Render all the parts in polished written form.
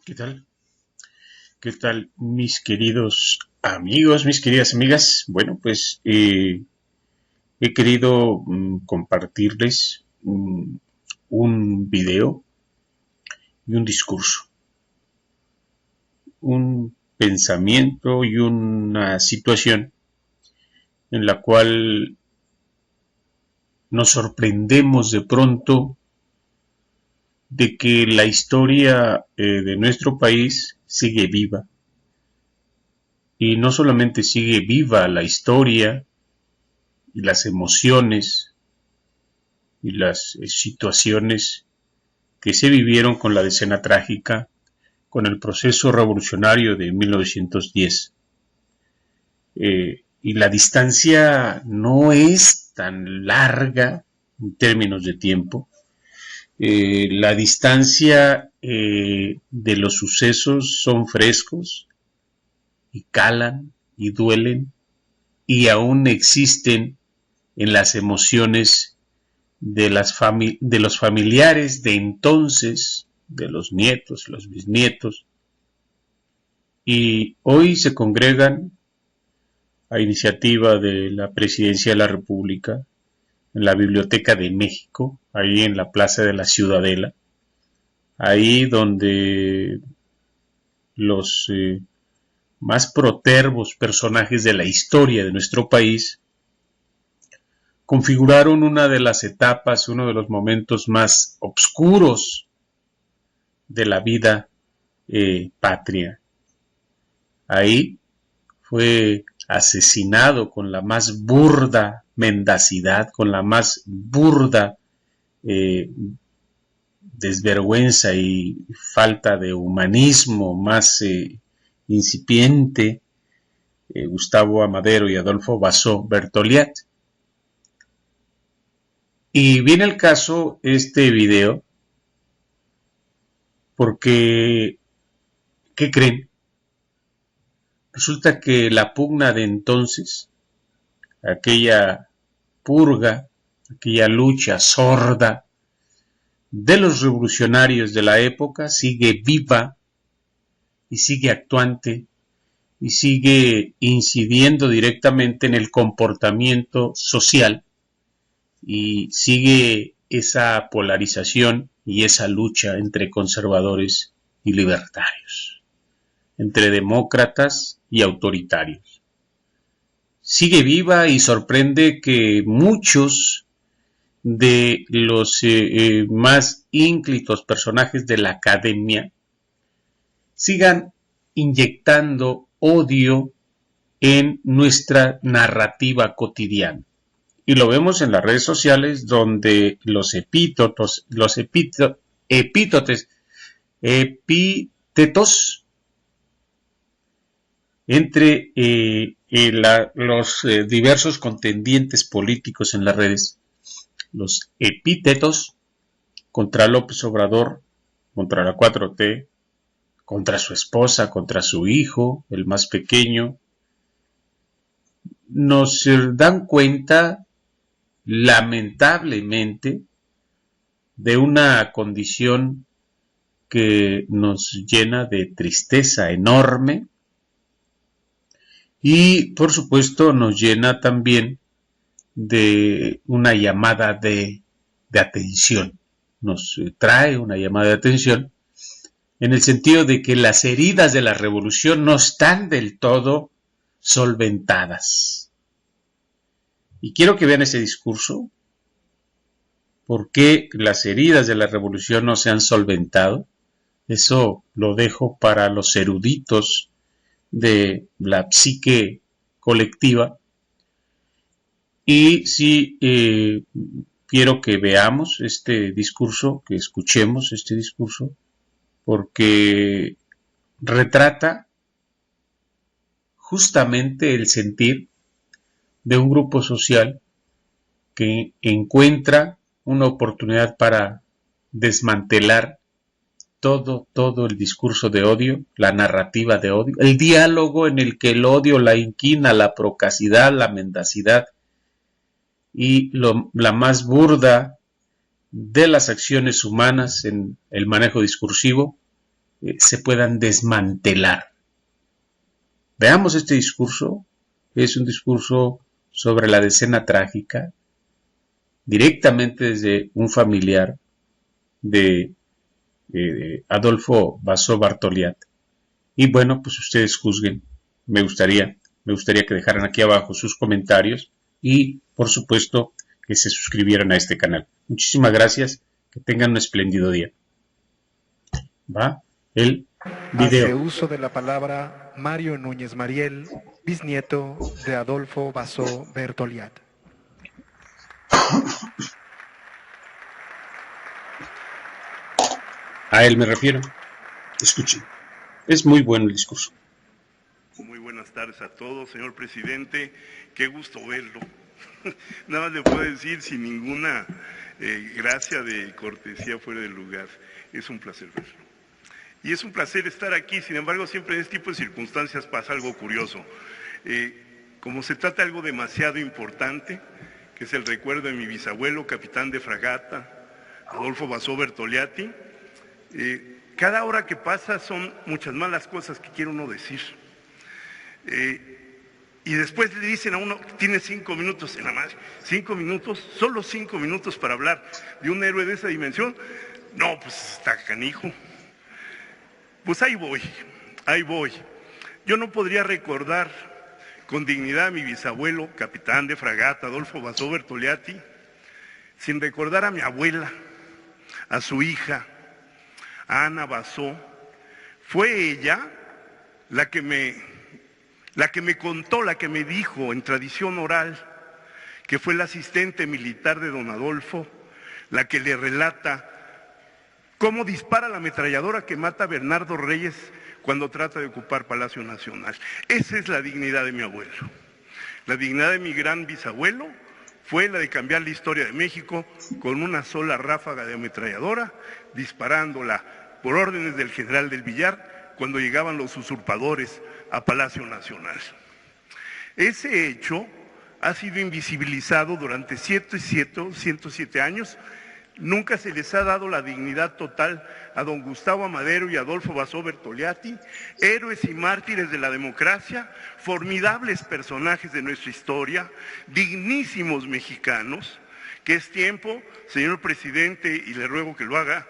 ¿Qué tal? ¿Qué tal, mis queridos amigos, mis queridas amigas? Bueno, pues he querido compartirles un video y un discurso, un pensamiento y una situación en la cual nos sorprendemos de pronto de que la historia de nuestro país sigue viva. Y no solamente sigue viva la historia y las emociones y las situaciones que se vivieron con la decena trágica, con el proceso revolucionario de 1910. Y la distancia no es tan larga en términos de tiempo. La distancia de los sucesos son frescos y calan y duelen y aún existen en las emociones de los familiares de entonces, de los nietos, los bisnietos, y hoy se congregan a iniciativa de la Presidencia de la República en la Biblioteca de México, ahí en la Plaza de la Ciudadela, ahí donde los más protervos personajes de la historia de nuestro país configuraron una de las etapas, uno de los momentos más oscuros de la vida patria. Ahí fue asesinado con la más burda mendacidad, con la más burda eh, desvergüenza y falta de humanismo más incipiente, Gustavo Amadero y Adolfo Basó Bertoliat. Y viene el caso este video porque, ¿qué creen? Resulta que la pugna de entonces, aquella purga, aquella lucha sorda de los revolucionarios de la época, sigue viva y sigue actuante y sigue incidiendo directamente en el comportamiento social y sigue esa polarización y esa lucha entre conservadores y libertarios, entre demócratas y autoritarios. Sigue viva y sorprende que muchos de los más ínclitos personajes de la academia sigan inyectando odio en nuestra narrativa cotidiana. Y lo vemos en las redes sociales donde los epítetos, epítetos entre los diversos contendientes políticos en las redes, los epítetos contra López Obrador, contra la 4T, contra su esposa, contra su hijo, el más pequeño, nos dan cuenta, lamentablemente, de una condición que nos llena de tristeza enorme y, por supuesto, nos llena también de una llamada de atención. Nos trae una llamada de atención en el sentido de que las heridas de la revolución no están del todo solventadas. Y quiero que vean ese discurso, por qué las heridas de la revolución no se han solventado. Eso lo dejo para los eruditos de la psique colectiva. Y sí, quiero que veamos este discurso, que escuchemos este discurso, porque retrata justamente el sentir de un grupo social que encuentra una oportunidad para desmantelar todo el discurso de odio, la narrativa de odio, el diálogo en el que el odio, la inquina, la procacidad, la mendacidad y la más burda de las acciones humanas en el manejo discursivo se puedan desmantelar. Veamos este discurso. Es un discurso sobre la decena trágica, directamente desde un familiar de Adolfo Basó Bartoliat. Y bueno, pues ustedes juzguen. Me gustaría que dejaran aquí abajo sus comentarios y, por supuesto, que se suscribieran a este canal. Muchísimas gracias. Que tengan un espléndido día. Va el video. Hace uso de la palabra Mario Núñez Mariel, bisnieto de Adolfo Basó Bertoliat. A él me refiero. Escuchen. Es muy bueno el discurso. Muy buenas tardes a todos, señor presidente. Qué gusto verlo. Nada más le puedo decir sin ninguna gracia de cortesía fuera del lugar. Es un placer verlo. Y es un placer estar aquí. Sin embargo, siempre en este tipo de circunstancias pasa algo curioso. Como se trata de algo demasiado importante, que es el recuerdo de mi bisabuelo, capitán de fragata, Adolfo Basó Bertoliati, cada hora que pasa son muchas más las cosas que quiere uno decir. Y después le dicen a uno, tiene 5 minutos en la madre, 5 minutos, solo 5 minutos para hablar de un héroe de esa dimensión. No, pues está canijo. Pues ahí voy. Yo no podría recordar con dignidad a mi bisabuelo, capitán de fragata, Adolfo Basó Bertoliati, sin recordar a mi abuela, a su hija, a Ana Basó. Fue ella la que me contó, la que me dijo en tradición oral, que fue la asistente militar de don Adolfo, la que le relata cómo dispara la ametralladora que mata a Bernardo Reyes cuando trata de ocupar Palacio Nacional. Esa es la dignidad de mi abuelo. La dignidad de mi gran bisabuelo fue la de cambiar la historia de México con una sola ráfaga de ametralladora, disparándola por órdenes del general del Villar cuando llegaban los usurpadores a Palacio Nacional. Ese hecho ha sido invisibilizado durante 107 años. Nunca se les ha dado la dignidad total a don Gustavo Amadero y Adolfo Basó Bertoliati, héroes y mártires de la democracia, formidables personajes de nuestra historia, dignísimos mexicanos, que es tiempo, señor presidente, y le ruego que lo haga,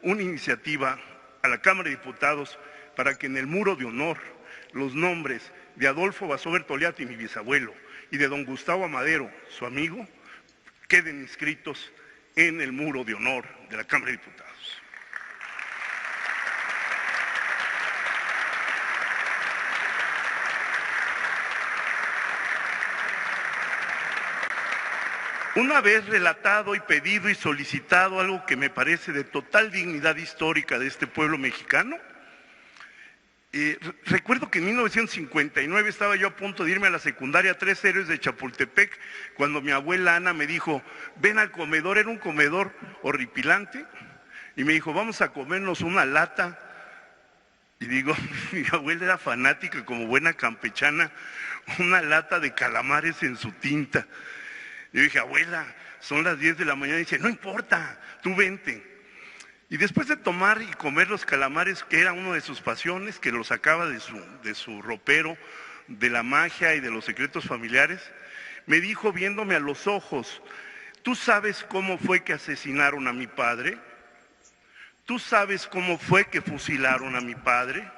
una iniciativa a la Cámara de Diputados para que en el muro de honor los nombres de Adolfo Basó Bertoliati, mi bisabuelo, y de don Gustavo Amadero, su amigo, queden inscritos en el muro de honor de la Cámara de Diputados. Una vez relatado y pedido y solicitado algo que me parece de total dignidad histórica de este pueblo mexicano, recuerdo que en 1959 estaba yo a punto de irme a la secundaria 3 Héroes de Chapultepec, cuando mi abuela Ana me dijo, ven al comedor, era un comedor horripilante, y me dijo, vamos a comernos una lata. Y digo, mi abuela era fanática, como buena campechana, una lata de calamares en su tinta. Yo dije, abuela, son las 10 de la mañana. Y dice, no importa, tú vente. Y después de tomar y comer los calamares, que era una de sus pasiones, que los sacaba de su ropero, de la magia y de los secretos familiares, me dijo viéndome a los ojos, ¿tú sabes cómo fue que asesinaron a mi padre? ¿Tú sabes cómo fue que fusilaron a mi padre?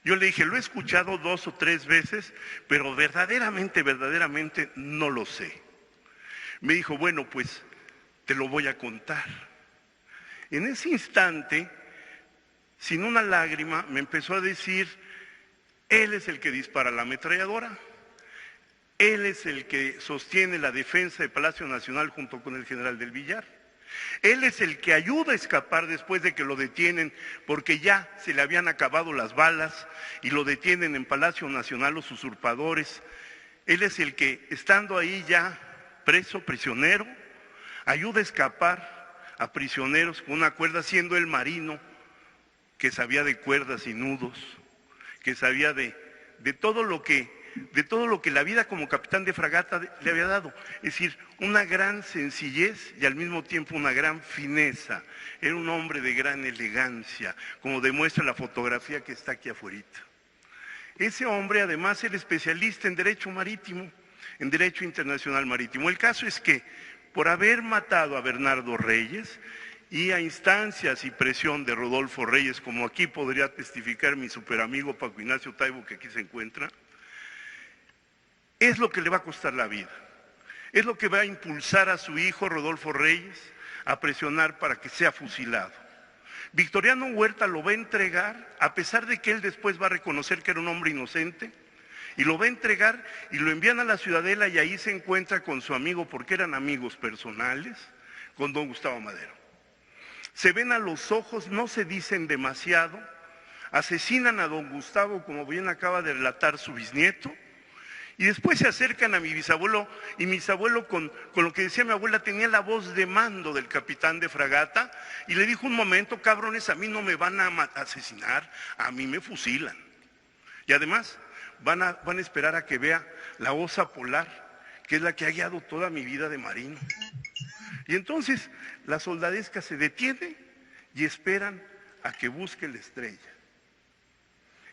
Yo le dije, lo he escuchado 2 o 3 veces, pero verdaderamente no lo sé. Me dijo, bueno, pues te lo voy a contar. En ese instante, sin una lágrima, me empezó a decir, él es el que dispara la ametralladora, él es el que sostiene la defensa de Palacio Nacional junto con el general del Villar, él es el que ayuda a escapar después de que lo detienen porque ya se le habían acabado las balas y lo detienen en Palacio Nacional los usurpadores, él es el que, estando ahí ya preso, prisionero, ayuda a escapar a prisioneros con una cuerda, siendo el marino que sabía de cuerdas y nudos, que sabía de todo lo que de todo lo que la vida como capitán de fragata le había dado. Es decir, una gran sencillez y al mismo tiempo una gran fineza. Era un hombre de gran elegancia, como demuestra la fotografía que está aquí afuerita. Ese hombre además era especialista en derecho marítimo, en derecho internacional marítimo. El caso es que por haber matado a Bernardo Reyes y a instancias y presión de Rodolfo Reyes, como aquí podría testificar mi superamigo Paco Ignacio Taibo, que aquí se encuentra, es lo que le va a costar la vida. Es lo que va a impulsar a su hijo Rodolfo Reyes a presionar para que sea fusilado. Victoriano Huerta lo va a entregar, a pesar de que él después va a reconocer que era un hombre inocente, y lo va a entregar y lo envían a la Ciudadela y ahí se encuentra con su amigo, porque eran amigos personales, con don Gustavo Madero. Se ven a los ojos, no se dicen demasiado, asesinan a don Gustavo, como bien acaba de relatar su bisnieto, y después se acercan a mi bisabuelo, y mi bisabuelo con lo que decía mi abuela, tenía la voz de mando del capitán de fragata, y le dijo: un momento, cabrones, a mí no me van a asesinar, a mí me fusilan. Y además van a esperar a que vea la osa polar, que es la que ha guiado toda mi vida de marino. Y entonces la soldadesca se detiene y esperan a que busque la estrella.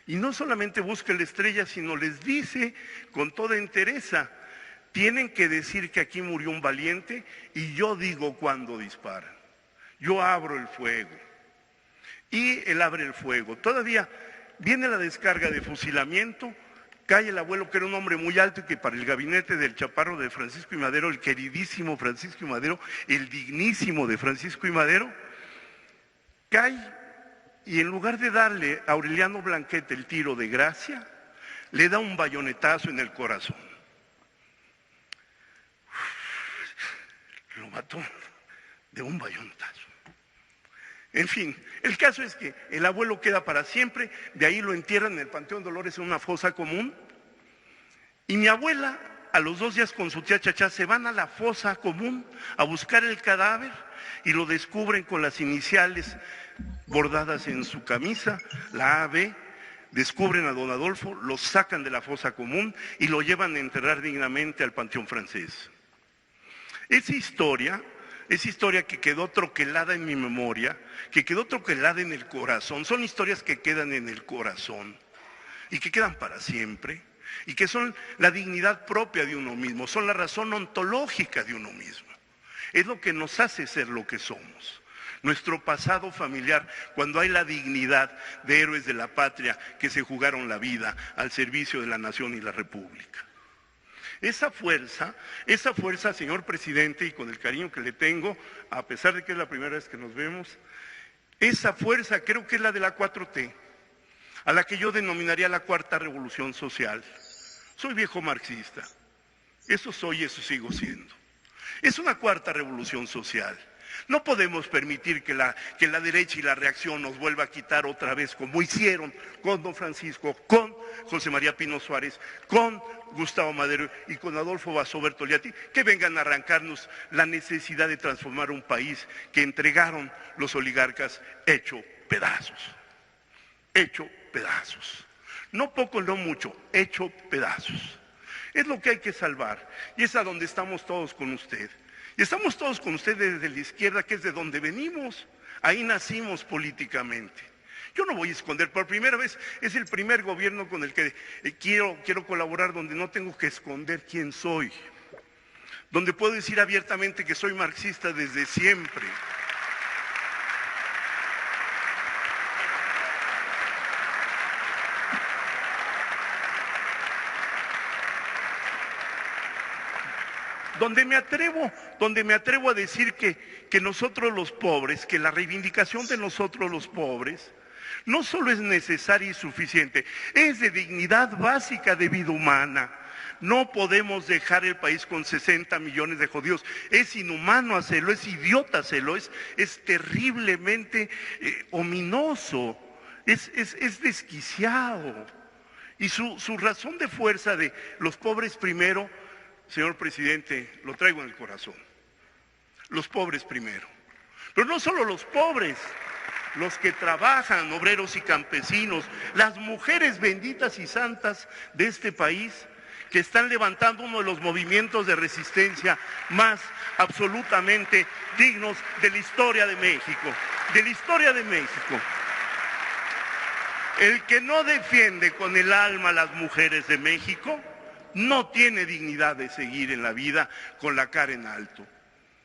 Y no solamente busque la estrella, sino les dice con toda entereza: tienen que decir que aquí murió un valiente y yo digo cuándo disparan. Yo abro el fuego. Y él abre el fuego. Todavía viene la descarga de fusilamiento, cae el abuelo, que era un hombre muy alto y que para el gabinete del chaparro de Francisco y Madero, el queridísimo Francisco y Madero, el dignísimo de Francisco y Madero, cae. Y en lugar de darle a Aureliano Blanquete el tiro de gracia, le da un bayonetazo en el corazón. Lo mató de un bayonetazo. En fin, el caso es que el abuelo queda para siempre, de ahí lo entierran en el Panteón Dolores en una fosa común. Y mi abuela, a los 2 días con su tía Chachá, se van a la fosa común a buscar el cadáver y lo descubren con las iniciales bordadas en su camisa, la AB. Descubren a don Adolfo, lo sacan de la fosa común y lo llevan a enterrar dignamente al Panteón Francés. Esa historia que quedó troquelada en mi memoria, que quedó troquelada en el corazón, son historias que quedan en el corazón y que quedan para siempre, y que son la dignidad propia de uno mismo, son la razón ontológica de uno mismo. Es lo que nos hace ser lo que somos. Nuestro pasado familiar, cuando hay la dignidad de héroes de la patria que se jugaron la vida al servicio de la nación y la república. Esa fuerza, señor presidente, y con el cariño que le tengo, a pesar de que es la primera vez que nos vemos, esa fuerza creo que es la de la 4T, a la que yo denominaría la cuarta revolución social. Soy viejo marxista, eso soy y eso sigo siendo. Es una cuarta revolución social. No podemos permitir que la derecha y la reacción nos vuelva a quitar otra vez, como hicieron con don Francisco, con José María Pino Suárez, con Gustavo Madero y con Adolfo Basó Bertoliatti, que vengan a arrancarnos la necesidad de transformar un país que entregaron los oligarcas hecho pedazos. Hecho pedazos. No poco, no mucho, hecho pedazos. Es lo que hay que salvar y es a donde estamos todos con usted. Y estamos todos con ustedes desde la izquierda, que es de donde venimos. Ahí nacimos políticamente. Yo no voy a esconder, por primera vez es el primer gobierno con el que quiero colaborar, donde no tengo que esconder quién soy. Donde puedo decir abiertamente que soy marxista desde siempre. Donde me atrevo a decir que nosotros los pobres, que la reivindicación de nosotros los pobres, no solo es necesaria y suficiente, es de dignidad básica de vida humana. No podemos dejar el país con 60 millones de judíos. Es inhumano hacerlo, es idiota hacerlo, es terriblemente ominoso, es desquiciado. Y su razón de fuerza de los pobres primero, señor presidente, lo traigo en el corazón. Los pobres primero. Pero no solo los pobres, los que trabajan, obreros y campesinos, las mujeres benditas y santas de este país, que están levantando uno de los movimientos de resistencia más absolutamente dignos de la historia de México, de la historia de México. El que no defiende con el alma a las mujeres de México no tiene dignidad de seguir en la vida con la cara en alto.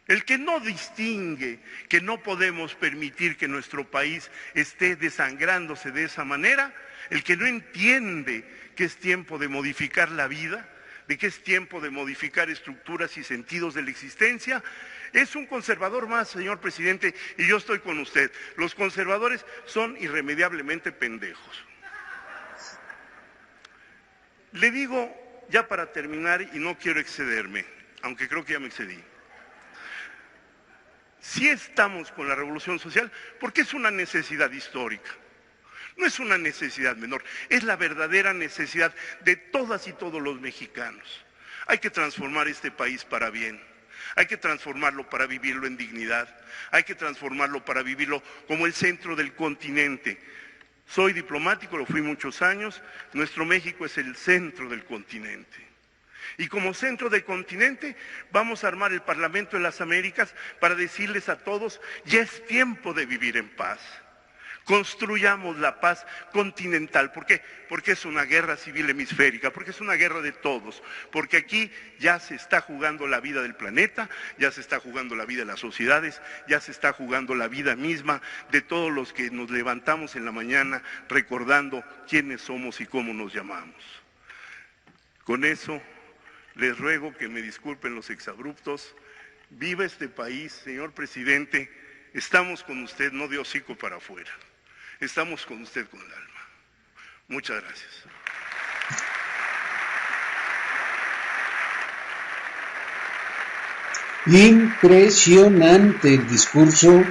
El que no distingue que no podemos permitir que nuestro país esté desangrándose de esa manera, el que no entiende que es tiempo de modificar la vida, de que es tiempo de modificar estructuras y sentidos de la existencia, es un conservador más, señor presidente, y yo estoy con usted. Los conservadores son irremediablemente pendejos. Le digo, ya para terminar, y no quiero excederme, aunque creo que ya me excedí. Sí estamos con la revolución social porque es una necesidad histórica. No es una necesidad menor, es la verdadera necesidad de todas y todos los mexicanos. Hay que transformar este país para bien. Hay que transformarlo para vivirlo en dignidad. Hay que transformarlo para vivirlo como el centro del continente. Soy diplomático, lo fui muchos años. Nuestro México es el centro del continente. Y como centro del continente vamos a armar el Parlamento de las Américas para decirles a todos, ya es tiempo de vivir en paz. Construyamos la paz continental. ¿Por qué? Porque es una guerra civil hemisférica, porque es una guerra de todos, porque aquí ya se está jugando la vida del planeta, ya se está jugando la vida de las sociedades, ya se está jugando la vida misma de todos los que nos levantamos en la mañana recordando quiénes somos y cómo nos llamamos. Con eso les ruego que me disculpen los exabruptos. Viva este país, señor presidente. Estamos con usted, no de hocico para afuera. Estamos con usted con el alma. Muchas gracias. Impresionante el discurso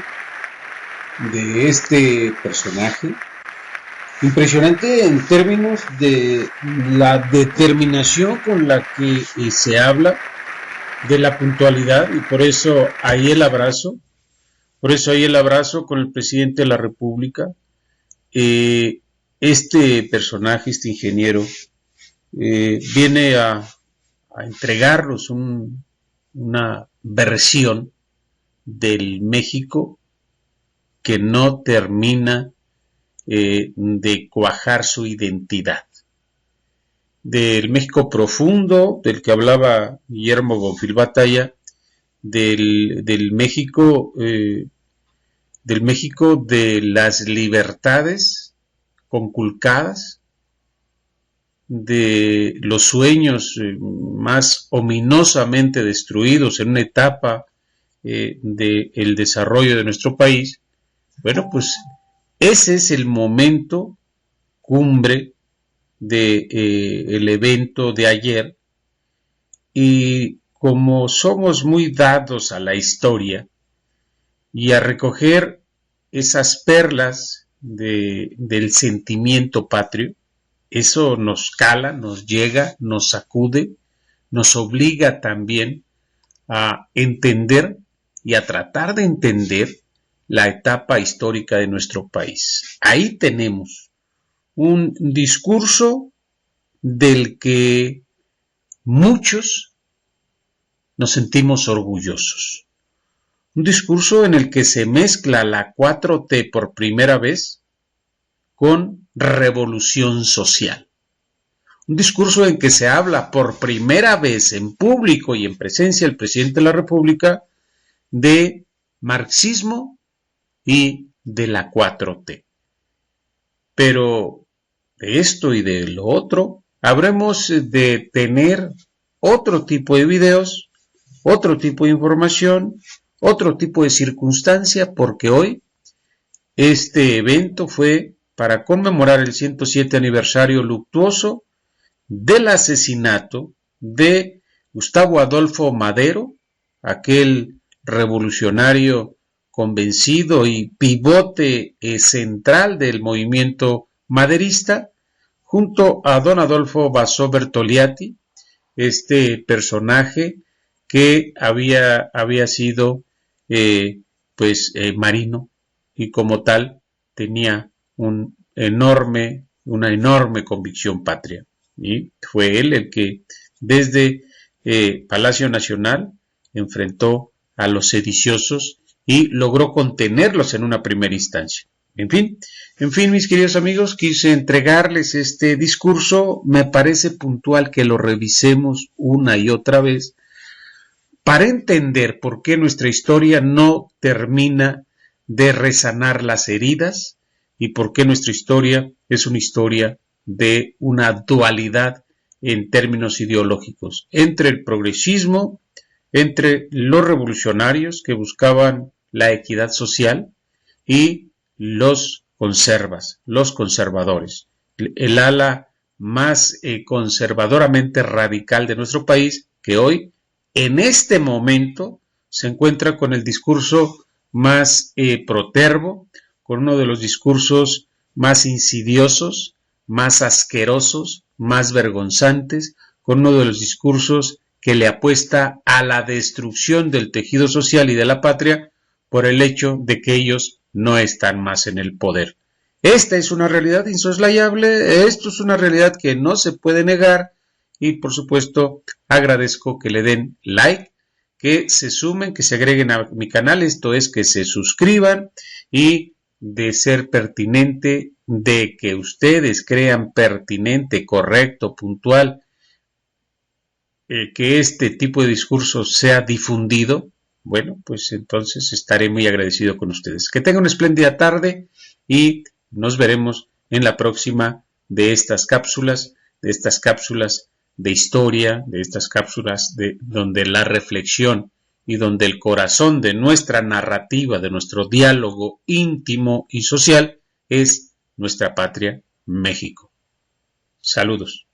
de este personaje. Impresionante en términos de la determinación con la que se habla de la puntualidad, y por eso ahí el abrazo. Por eso ahí el abrazo con el presidente de la República. Este personaje, este ingeniero, viene a entregarnos una versión del México que no termina de cuajar su identidad. Del México profundo, del que hablaba Guillermo Bonfil Batalla, del México de las libertades conculcadas, de los sueños más ominosamente destruidos en una etapa del desarrollo de nuestro país. Bueno, pues ese es el momento cumbre del evento de ayer, y como somos muy dados a la historia y a recoger esas perlas del sentimiento patrio, eso nos cala, nos llega, nos sacude, nos obliga también a entender y a tratar de entender la etapa histórica de nuestro país. Ahí tenemos un discurso del que muchos nos sentimos orgullosos. Un discurso en el que se mezcla la 4T por primera vez con revolución social. Un discurso en que se habla por primera vez en público y en presencia del presidente de la República de marxismo y de la 4T. Pero de esto y de lo otro habremos de tener otro tipo de videos, otro tipo de información, otro tipo de circunstancia, porque hoy este evento fue para conmemorar el 107 aniversario luctuoso del asesinato de Gustavo Adolfo Madero, aquel revolucionario convencido y pivote central del movimiento maderista, junto a don Adolfo Basó Bertoliatti, este personaje que había sido marino, y como tal tenía una enorme convicción patria. Y fue él el que desde Palacio Nacional enfrentó a los sediciosos y logró contenerlos en una primera instancia. En fin, mis queridos amigos, quise entregarles este discurso. Me parece puntual que lo revisemos una y otra vez para entender por qué nuestra historia no termina de resanar las heridas y por qué nuestra historia es una historia de una dualidad en términos ideológicos entre el progresismo, entre los revolucionarios que buscaban la equidad social y los conservadores, el ala más conservadoramente radical de nuestro país, que hoy, en este momento, se encuentra con el discurso más protervo, con uno de los discursos más insidiosos, más asquerosos, más vergonzantes, con uno de los discursos que le apuesta a la destrucción del tejido social y de la patria por el hecho de que ellos no están más en el poder. Esta es una realidad insoslayable, esto es una realidad que no se puede negar y por supuesto agradezco que le den like, que se sumen, que se agreguen a mi canal, esto es que se suscriban y de ser pertinente, de que ustedes crean pertinente, correcto, puntual, que este tipo de discurso sea difundido, bueno, pues entonces estaré muy agradecido con ustedes. Que tengan una espléndida tarde y nos veremos en la próxima de estas cápsulas de historia, de estas cápsulas de donde la reflexión y donde el corazón de nuestra narrativa, de nuestro diálogo íntimo y social es nuestra patria, México. Saludos.